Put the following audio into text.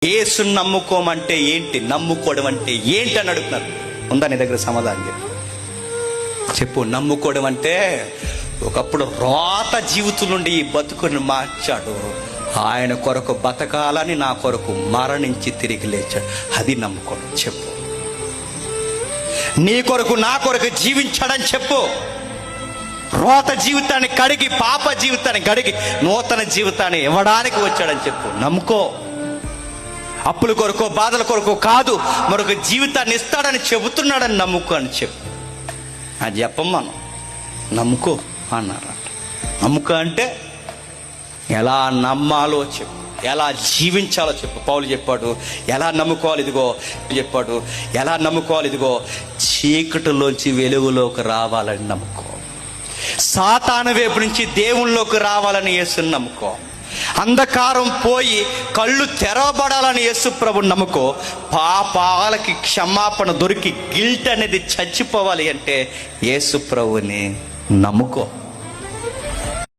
యేసుని నమ్ముకోమంటే ఏంటి, నమ్ముకోవడం అంటే ఏంటి అని అడుగుతున్నారు. ఉందా నీ దగ్గర సమాధానం? చెప్పు. నమ్ముకోవడం అంటే ఒకప్పుడు రోత జీవితం నుండి ఈ బతుకుని మార్చాడు. ఆయన కొరకు బతకాలని నా కొరకు మరణించి తిరిగి లేచాడు. అది నమ్ముకోవడం. చెప్పు. నీ కొరకు నా కొరకు జీవించాడని చెప్పు. రోత జీవితాన్ని కడిగి, పాప జీవితాన్ని కడిగి నూతన జీవితాన్ని ఇవ్వడానికి వచ్చాడని చెప్పు. నమ్ముకో. అప్పుల కొరకు, బాధల కొరకు కాదు, మరొక జీవితాన్ని ఇస్తాడని చెబుతున్నాడని నమ్ముకో అని చెప్పు. అది చెప్పం మనం. నమ్ముకో అన్నారంట. నమ్ముకో అంటే ఎలా నమ్మాలో చెప్పు, ఎలా జీవించాలో చెప్పు. పౌలు చెప్పాడు ఎలా నమ్ముకోవాలి, ఇదిగో చెప్పాడు ఎలా నమ్ముకోవాలి. ఇదిగో చీకటిలోంచి వెలుగులోకి రావాలని నమ్ముకో. సాతాను వైపు నుంచి దేవునిలోకి రావాలని యేసుని నమ్ముకో. అంధకారం పోయి కళ్ళు తెరవబడాలని యేసు ప్రభు నమ్ముకో. పాపాలకి క్షమాపణ దొరికి గిల్ట్ అనేది చచ్చిపోవాలి అంటే యేసు ప్రభుని నమ్ముకో.